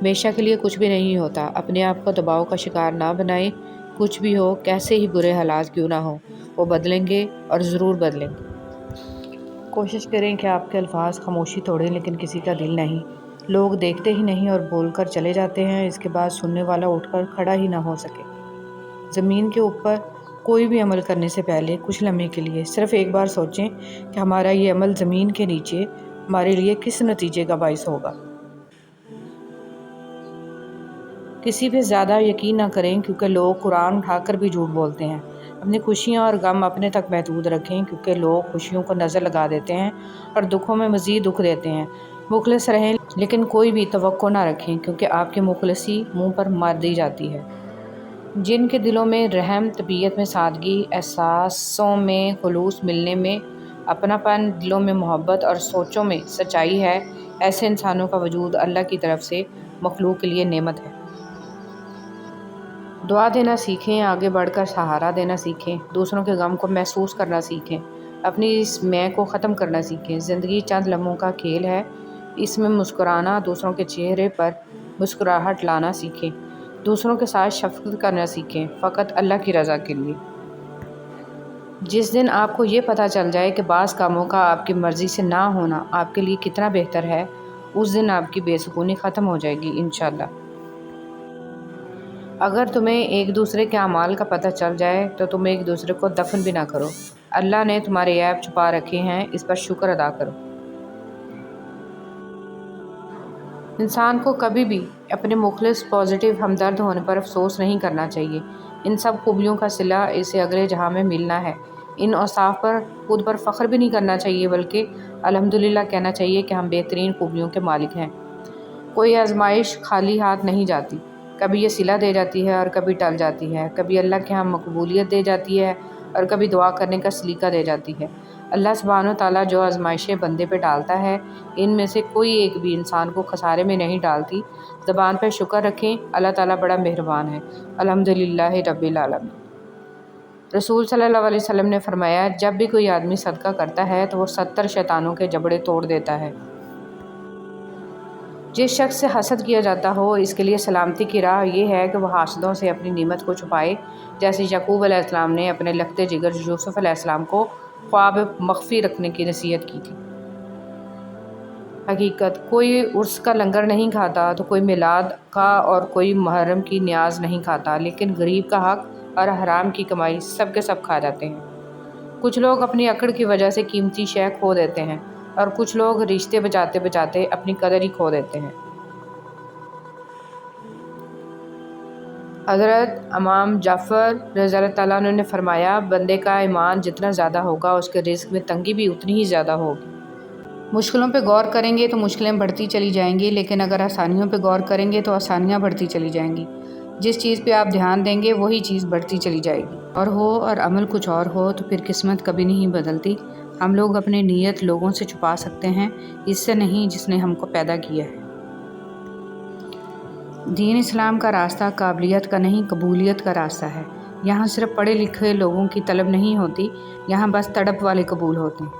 ہمیشہ کے لیے کچھ بھی نہیں ہوتا۔ اپنے آپ کو دباؤ کا شکار نہ بنائیں۔ کچھ بھی ہو، کیسے ہی برے حالات کیوں نہ ہوں، وہ بدلیں گے اور ضرور بدلیں گے۔ کوشش کریں کہ آپ کے الفاظ خاموشی توڑیں لیکن کسی کا دل نہیں۔ لوگ دیکھتے ہی نہیں اور بول کر چلے جاتے ہیں، اس کے بعد سننے والا اٹھ کر کھڑا ہی نہ ہو سکے۔ زمین کے اوپر کوئی بھی عمل کرنے سے پہلے کچھ لمحے کے لیے صرف ایک بار سوچیں کہ ہمارا یہ عمل زمین کے نیچے ہمارے لیے کس نتیجے کا باعث ہوگا۔ کسی پہ زیادہ یقین نہ کریں کیونکہ لوگ قرآن اٹھا کر بھی جھوٹ بولتے ہیں۔ اپنی خوشیاں اور غم اپنے تک محدود رکھیں کیونکہ لوگ خوشیوں کو نظر لگا دیتے ہیں اور دکھوں میں مزید دکھ دیتے ہیں۔ مخلص رہیں لیکن کوئی بھی توقع نہ رکھیں کیونکہ آپ کی مخلصی منہ پر مار دی جاتی ہے۔ جن کے دلوں میں رحم، طبیعت میں سادگی، احساسوں میں خلوص، ملنے میں اپنا پن، دلوں میں محبت اور سوچوں میں سچائی ہے، ایسے انسانوں کا وجود اللہ کی طرف سے مخلوق کے لیے نعمت ہے۔ دعا دینا سیکھیں، آگے بڑھ کر سہارا دینا سیکھیں، دوسروں کے غم کو محسوس کرنا سیکھیں، اپنی اس میں کو ختم کرنا سیکھیں۔ زندگی چند لمحوں کا کھیل ہے، اس میں مسکرانا، دوسروں کے چہرے پر مسکراہٹ لانا سیکھیں، دوسروں کے ساتھ شفقت کرنا سیکھیں، فقط اللہ کی رضا کے لیے۔ جس دن آپ کو یہ پتہ چل جائے کہ بعض کاموں کا آپ کی مرضی سے نہ ہونا آپ کے لیے کتنا بہتر ہے، اس دن آپ کی بے سکونی ختم ہو جائے گی انشاءاللہ۔ اگر تمہیں ایک دوسرے کے اعمال کا پتہ چل جائے تو تم ایک دوسرے کو دفن بھی نہ کرو۔ اللہ نے تمہارے عیب چھپا رکھے ہیں، اس پر شکر ادا کرو۔ انسان کو کبھی بھی اپنے مخلص، پازیٹیو، ہمدرد ہونے پر افسوس نہیں کرنا چاہیے۔ ان سب خوبیوں کا صلہ اسے اگلے جہاں میں ملنا ہے۔ ان اوصاف پر خود پر فخر بھی نہیں کرنا چاہیے بلکہ الحمدللہ کہنا چاہیے کہ ہم بہترین خوبیوں کے مالک ہیں۔ کوئی آزمائش خالی ہاتھ نہیں جاتی، کبھی یہ صلہ دے جاتی ہے اور کبھی ٹل جاتی ہے، کبھی اللہ کے ہاں مقبولیت دے جاتی ہے اور کبھی دعا کرنے کا سلیقہ دے جاتی ہے۔ اللہ سبحانہ وتعالیٰ جو آزمائشیں بندے پہ ڈالتا ہے، ان میں سے کوئی ایک بھی انسان کو خسارے میں نہیں ڈالتی۔ زبان پہ شکر رکھیں، اللہ تعالیٰ بڑا مہربان ہے۔ الحمدللہ رب العالمین۔ رسول صلی اللہ علیہ وسلم نے فرمایا، جب بھی کوئی آدمی صدقہ کرتا ہے تو وہ 70 شیطانوں کے جبڑے توڑ دیتا ہے۔ جس شخص سے حسد کیا جاتا ہو، اس کے لیے سلامتی کی راہ یہ ہے کہ وہ حاسدوں سے اپنی نعمت کو چھپائے، جیسے یعقوب علیہ السلام نے اپنے لختے جگر یوسف علیہ السلام کو خواب مخفی رکھنے کی نصیحت کی تھی۔ حقیقت، کوئی عرس کا لنگر نہیں کھاتا تو کوئی میلاد کا اور کوئی محرم کی نیاز نہیں کھاتا، لیکن غریب کا حق اور حرام کی کمائی سب کے سب کھا جاتے ہیں۔ کچھ لوگ اپنی اکڑ کی وجہ سے قیمتی شے کھو دیتے ہیں اور کچھ لوگ رشتے بچاتے بچاتے اپنی قدر ہی کھو دیتے ہیں۔ حضرت امام جعفر رضی اللہ تعالیٰ عنہ نے فرمایا، بندے کا ایمان جتنا زیادہ ہوگا اس کے رزق میں تنگی بھی اتنی ہی زیادہ ہوگی۔ مشکلوں پہ غور کریں گے تو مشکلیں بڑھتی چلی جائیں گی، لیکن اگر آسانیوں پہ غور کریں گے تو آسانیاں بڑھتی چلی جائیں گی۔ جس چیز پہ آپ دھیان دیں گے وہی چیز بڑھتی چلی جائے گی۔ اور عمل کچھ اور ہو تو پھر قسمت کبھی نہیں بدلتی۔ ہم لوگ اپنی نیت لوگوں سے چھپا سکتے ہیں، اس سے نہیں جس نے ہم کو پیدا کیا ہے۔ دین اسلام کا راستہ قابلیت کا نہیں، قبولیت کا راستہ ہے۔ یہاں صرف پڑھے لکھے لوگوں کی طلب نہیں ہوتی، یہاں بس تڑپ والے قبول ہوتے ہیں۔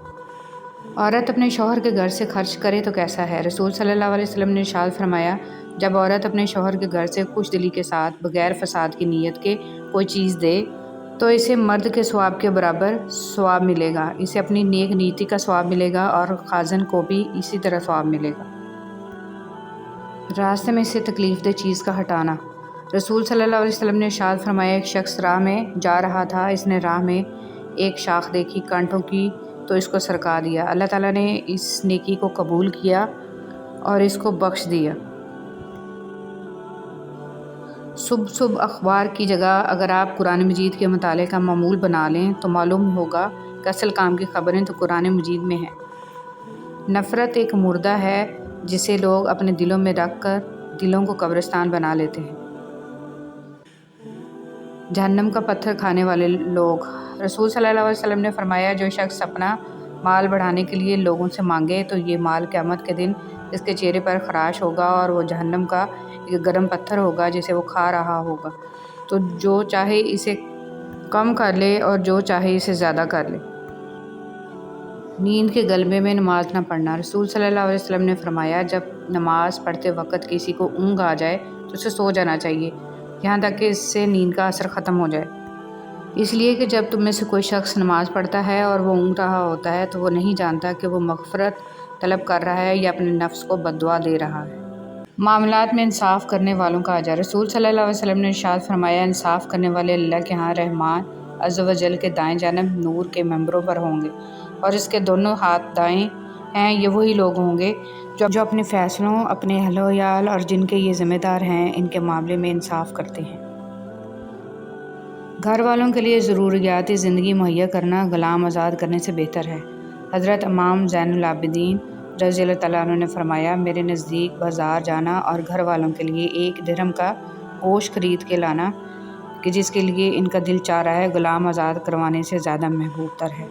عورت اپنے شوہر کے گھر سے خرچ کرے تو کیسا ہے؟ رسول صلی اللہ علیہ وسلم نے ارشاد فرمایا، جب عورت اپنے شوہر کے گھر سے خوش دلی کے ساتھ بغیر فساد کی نیت کے کوئی چیز دے تو اسے مرد کے ثواب کے برابر ثواب ملے گا، اسے اپنی نیک نیتی کا ثواب ملے گا اور خازن کو بھی اسی طرح ثواب ملے گا۔ راستے میں سے تکلیف دہ چیز کا ہٹانا۔ رسول صلی اللہ علیہ وسلم نے ارشاد فرمایا، ایک شخص راہ میں جا رہا تھا، اس نے راہ میں ایک شاخ دیکھی کانٹوں کی تو اس کو سرکا دیا۔ اللہ تعالیٰ نے اس نیکی کو قبول کیا اور اس کو بخش دیا۔ صبح اخبار کی جگہ اگر آپ قرآن مجید کے مطالعے کا معمول بنا لیں تو معلوم ہوگا کہ اصل کام کی خبریں تو قرآن مجید میں ہیں۔ نفرت ایک مردہ ہے جسے لوگ اپنے دلوں میں رکھ کر دلوں کو قبرستان بنا لیتے ہیں۔ جہنم کا پتھر کھانے والے لوگ۔ رسول صلی اللہ علیہ وسلم نے فرمایا، جو شخص اپنا مال بڑھانے کے لیے لوگوں سے مانگے تو یہ مال قیامت کے دن اس کے چہرے پر خراش ہوگا اور وہ جہنم کا ایک گرم پتھر ہوگا جسے وہ کھا رہا ہوگا، تو جو چاہے اسے کم کر لے اور جو چاہے اسے زیادہ کر لے۔ نیند کے غلبے میں نماز نہ پڑھنا۔ رسول صلی اللہ علیہ وسلم نے فرمایا، جب نماز پڑھتے وقت کسی کو اونگ آ جائے تو اسے سو جانا چاہیے، یہاں تک کہ اس سے نیند کا اثر ختم ہو جائے۔ اس لیے کہ جب تم میں سے کوئی شخص نماز پڑھتا ہے اور وہ اونگ رہا ہوتا ہے تو وہ نہیں جانتا کہ وہ مغفرت طلب کر رہا ہے یا اپنے نفس کو بددعا دے رہا ہے۔ معاملات میں انصاف کرنے والوں کا اجر۔ رسول صلی اللہ علیہ وسلم نے ارشاد فرمایا، انصاف کرنے والے اللہ کے ہاں رحمان عز و جل کے دائیں جانب نور کے ممبروں پر ہوں گے، اور اس کے دونوں ہاتھ دائیں ہیں۔ یہ وہی لوگ ہوں گے جو اپنے فیصلوں، اپنے اہل و عیال اور جن کے یہ ذمہ دار ہیں ان کے معاملے میں انصاف کرتے ہیں۔ گھر والوں کے لیے ضروریات زندگی مہیا کرنا غلام آزاد کرنے سے بہتر ہے۔ حضرت امام زین العابدین رضی اللہ تعالیٰ عنہ نے فرمایا، میرے نزدیک بازار جانا اور گھر والوں کے لیے 1 درہم کا گوشت خرید کے لانا کہ جس کے لیے ان کا دل چاہ رہا ہے، غلام آزاد کروانے سے زیادہ محبوب تر ہے۔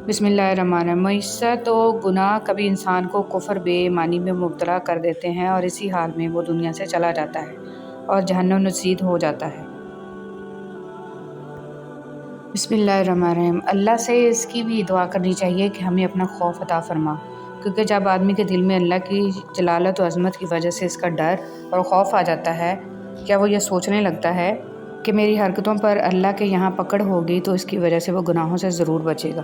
بسم اللہ الرحمن الرحیم۔ معیشت و گناہ کبھی انسان کو کفر بے ایمانی میں مبتلا کر دیتے ہیں اور اسی حال میں وہ دنیا سے چلا جاتا ہے اور جہنم نصیب ہو جاتا ہے۔ بسم اللہ الرحمن الرحیم۔ اللہ سے اس کی بھی دعا کرنی چاہیے کہ ہمیں اپنا خوف عطا فرما، کیونکہ جب آدمی کے دل میں اللہ کی جلالت و عظمت کی وجہ سے اس کا ڈر اور خوف آ جاتا ہے، کیا وہ یہ سوچنے لگتا ہے کہ میری حرکتوں پر اللہ کے یہاں پکڑ ہوگی تو اس کی وجہ سے وہ گناہوں سے ضرور بچے گا۔